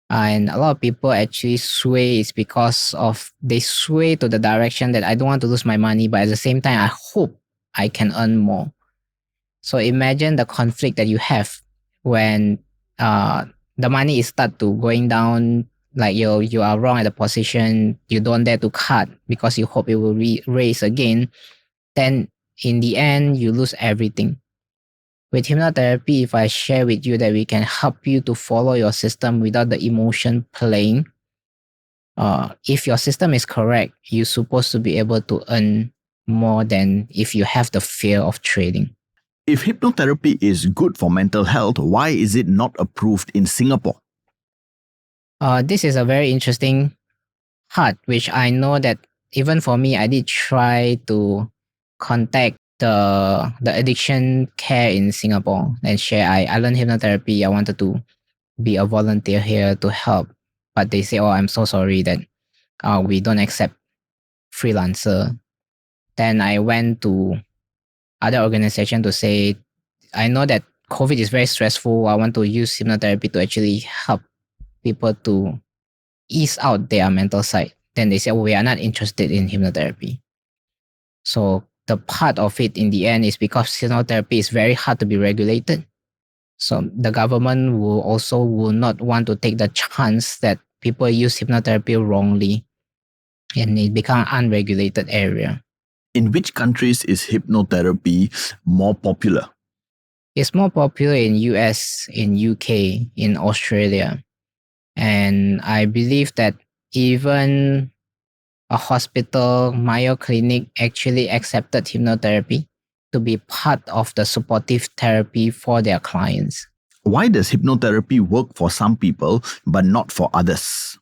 And a lot of people actually sway is because of they sway to the direction that I don't want to lose my money, but at the same time, I hope I can earn more. So imagine the conflict that you have when the money is start to going down, like you are wrong at the position, you don't dare to cut because you hope it will raise again. Then in the end, you lose everything. With hypnotherapy, if I share with you that we can help you to follow your system without the emotion playing, if your system is correct, you're supposed to be able to earn more than if you have the fear of trading. If hypnotherapy is good for mental health, why is it not approved in Singapore? This is a very interesting part, which I know that even for me, I did try to contact the addiction care in Singapore and share. I learned hypnotherapy. I wanted to be a volunteer here to help, but they say, "Oh, I'm so sorry that we don't accept freelancer." Then I went to other organization to say, I know that COVID is very stressful. I want to use hypnotherapy to actually help people to ease out their mental side. Then they say, oh, we are not interested in hypnotherapy. So the part of it in the end is because hypnotherapy is very hard to be regulated. So the government will not want to take the chance that people use hypnotherapy wrongly and it become unregulated area. In which countries is hypnotherapy more popular? It's more popular in US, in UK, in Australia. And I believe that even a hospital, Mayo Clinic actually accepted hypnotherapy to be part of the supportive therapy for their clients. Why does hypnotherapy work for some people but not for others?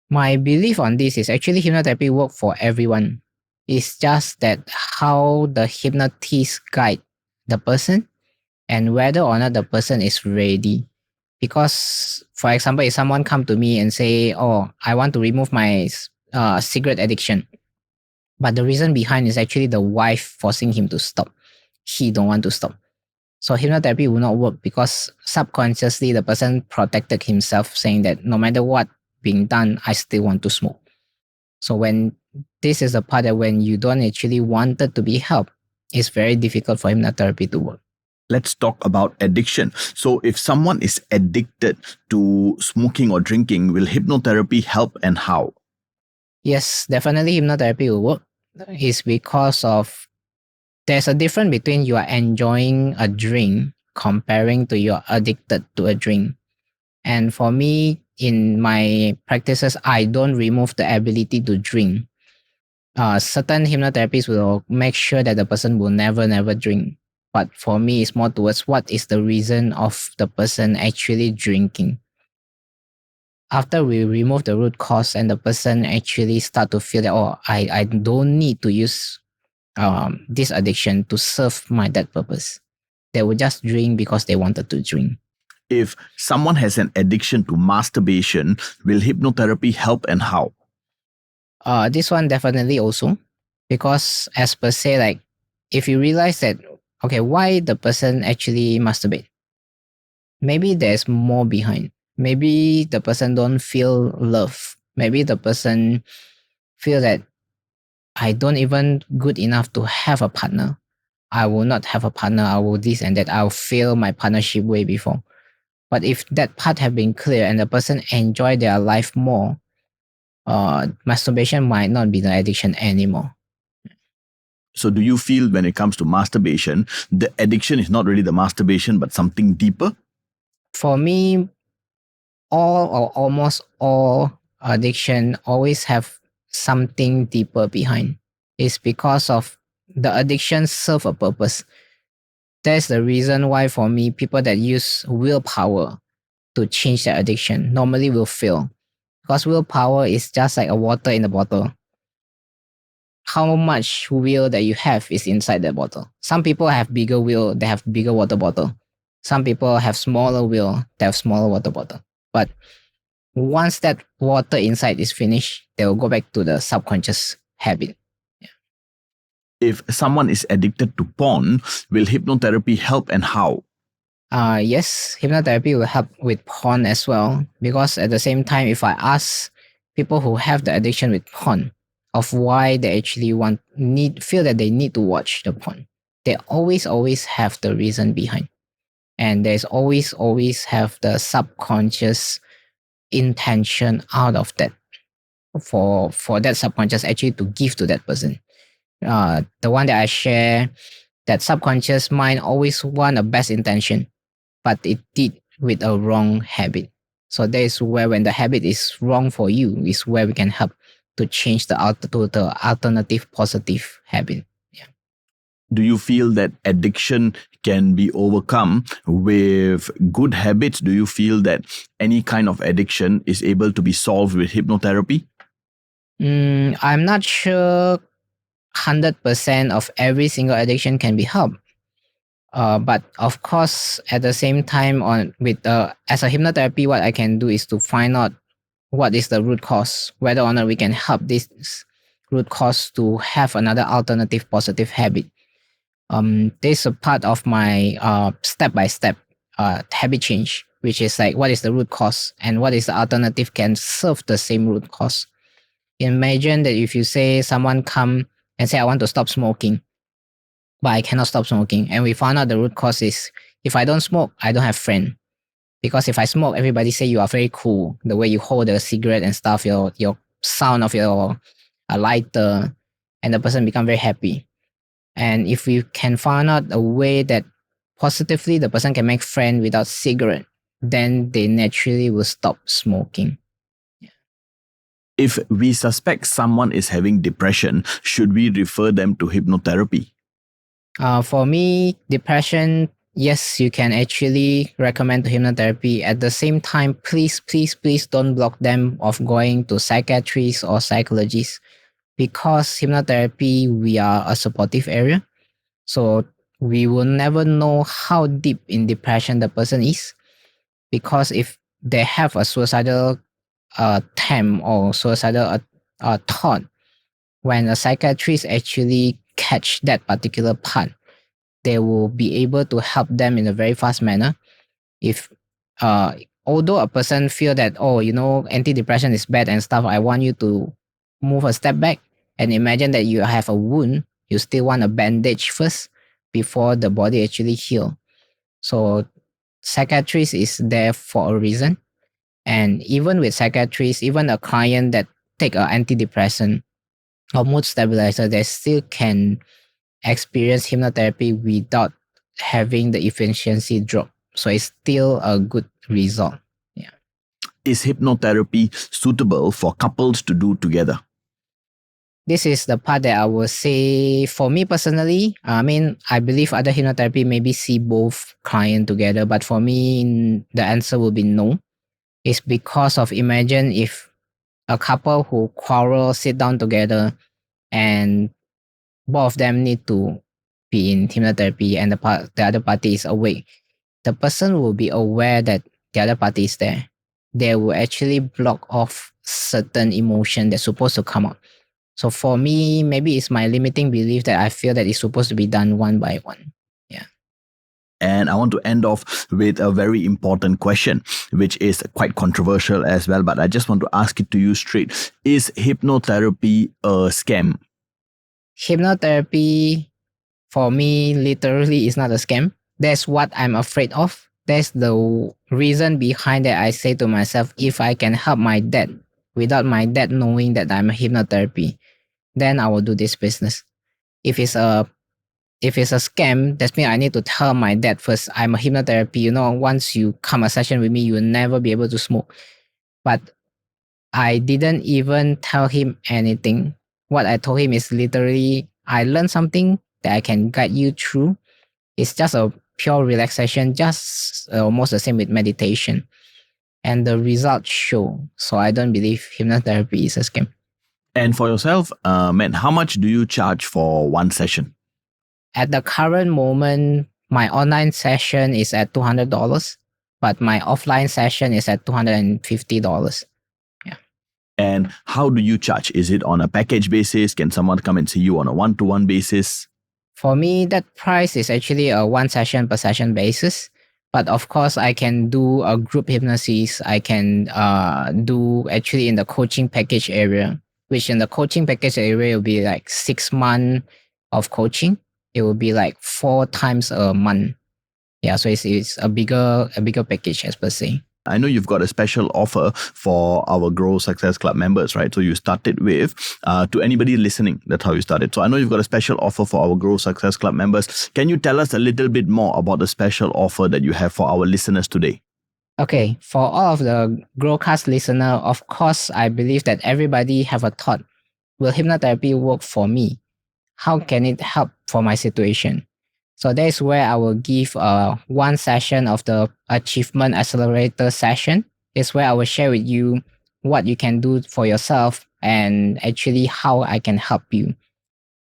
My belief on this is actually hypnotherapy work for everyone. It's just that how the hypnotist guide the person and whether or not the person is ready. Because, for example, if someone come to me and say, "Oh, I want to remove my cigarette addiction," but the reason behind is actually the wife forcing him to stop. He don't want to stop. So hypnotherapy will not work because subconsciously the person protected himself, saying that no matter what being done, I still want to smoke. So when this is the part that when you don't actually wanted to be helped, it's very difficult for hypnotherapy to work. Let's talk about addiction. So, if someone is addicted to smoking or drinking, will hypnotherapy help and how? Yes, definitely hypnotherapy will work. It's because of there's a difference between you are enjoying a drink comparing to you're addicted to a drink. And for me, in my practices, I don't remove the ability to drink. Certain hypnotherapists will make sure that the person will never drink. But for me, it's more towards what is the reason of the person actually drinking. After we remove the root cause and the person actually start to feel that, oh, I don't need to use this addiction to serve my that purpose. They would just drink because they wanted to drink. If someone has an addiction to masturbation, will hypnotherapy help and how? This one definitely also, because as per se, like if you realize that, okay, why the person actually masturbate, maybe there's more behind. Maybe the person don't feel love. Maybe the person feel that I don't even good enough to have a partner. I will not have a partner. I will this and that. I'll fail my partnership way before. But if that part have been clear and the person enjoy their life more, masturbation might not be the addiction anymore. So, do you feel when it comes to masturbation, the addiction is not really the masturbation but something deeper? For me, all or almost all addiction always have something deeper behind. It's because of the addiction serve a purpose. That's the reason why for me, people that use willpower to change their addiction normally will fail. Because willpower is just like a water in a bottle. How much will that you have is inside that bottle. Some people have bigger will, they have bigger water bottle. Some people have smaller will, they have smaller water bottle. But once that water inside is finished, they will go back to the subconscious habit. If someone is addicted to porn, will hypnotherapy help and how? Yes, hypnotherapy will help with porn as well. Because at the same time, if I ask people who have the addiction with porn of why they actually feel that they need to watch the porn, they always have the reason behind. And there's always have the subconscious intention out of that for that subconscious actually to give to that person. The one that I share, that subconscious mind always want a best intention, but it did with a wrong habit. So that is where when the habit is wrong for you is where we can help to change to the alternative positive habit. Yeah. Do you feel that addiction can be overcome with good habits? Do you feel that any kind of addiction is able to be solved with hypnotherapy? I'm not sure 100% of every single addiction can be helped. But of course, at the same time, as a hypnotherapy, what I can do is to find out what is the root cause, whether or not we can help this root cause to have another alternative positive habit. This is a part of my step by step habit change, which is like what is the root cause and what is the alternative can serve the same root cause. Imagine that if you say someone come and say I want to stop smoking, but I cannot stop smoking, and we found out the root cause is if I don't smoke, I don't have friend. Because if I smoke, everybody say you are very cool. The way you hold a cigarette and stuff, your sound of your lighter, and the person become very happy. And if we can find out a way that positively the person can make friend without cigarette, then they naturally will stop smoking. If we suspect someone is having depression, should we refer them to hypnotherapy? For me, depression, yes, you can actually recommend to hypnotherapy. At the same time, please don't block them of going to psychiatrists or psychologists, because hypnotherapy, we are a supportive area. So we will never know how deep in depression the person is, because if they have a suicidal attempt or suicidal thought, when a psychiatrist actually catch that particular part, they will be able to help them in a very fast manner. If although a person feel that, oh, antidepressant is bad and stuff, I want you to move a step back and imagine that you have a wound, you still want a bandage first before the body actually heal. So psychiatrist is there for a reason. And even with psychiatrists, even a client that take an antidepressant or mood stabilizer, they still can experience hypnotherapy without having the efficiency drop. So it's still a good result. Yeah. Is hypnotherapy suitable for couples to do together? This is the part that I will say for me personally. I believe other hypnotherapy maybe see both client together, but for me, the answer will be no. It's because of imagine if a couple who quarrel sit down together and both of them need to be in hypnotherapy and the other party is awake. The person will be aware that the other party is there. They will actually block off certain emotion that's supposed to come out. So for me, maybe it's my limiting belief that I feel that it's supposed to be done one by one. Yeah. And I want to end off with a very important question, which is quite controversial as well, but I just want to ask it to you straight. Is hypnotherapy a scam? Hypnotherapy, for me, literally is not a scam. That's what I'm afraid of. That's the reason behind that I say to myself, if I can help my dad without my dad knowing that I'm a hypnotherapy, then I will do this business. If it's a scam, that means I need to tell my dad first, I'm a hypnotherapy. Once you come a session with me, you will never be able to smoke. But I didn't even tell him anything. What I told him is literally, I learned something that I can guide you through. It's just a pure relaxation, just almost the same with meditation. And the results show. So I don't believe hypnotherapy is a scam. And for yourself, Mandd, how much do you charge for one session? At the current moment, my online session is at $200, but my offline session is at $250. Yeah. And how do you charge? Is it on a package basis? Can someone come and see you on a one-to-one basis? For me, that price is actually a one session per session basis. But of course, I can do a group hypnosis. I can do actually in the coaching package area, which in the coaching package area will be like 6 months of coaching. It will be like 4 times a month. Yeah, so it's a bigger package as per se. I know you've got a special offer for our Grow Success Club members, right? So you started with, to anybody listening, that's how you started. So I know you've got a special offer for our Grow Success Club members. Can you tell us a little bit more about the special offer that you have for our listeners today? Okay, for all of the GrowCast listener, of course, I believe that everybody have a thought. Will hypnotherapy work for me? How can it help for my situation? So that is where I will give one session of the Achievement Accelerator session. It's where I will share with you what you can do for yourself and actually how I can help you.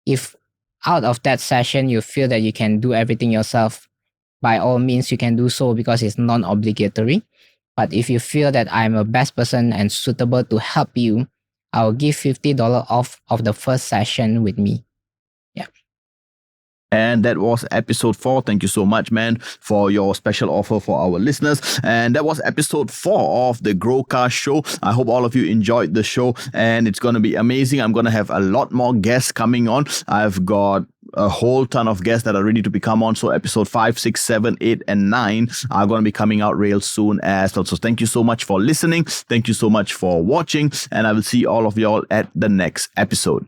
If out of that session you feel that you can do everything yourself, by all means you can do so because it's non-obligatory. But if you feel that I'm a best person and suitable to help you, I'll give $50 off of the first session with me. Yeah. And that was episode 4. Thank you so much, Mandd, for your special offer for our listeners. And that was episode 4 of the GrowCast Show. I hope all of you enjoyed the show, and it's going to be amazing. I'm going to have a lot more guests coming on. I've got a whole ton of guests that are ready to become on. So episode 5, 6, 7, 8, and 9 are going to be coming out real soon as well. So thank you so much for listening. Thank you so much for watching. And I will see all of y'all at the next episode.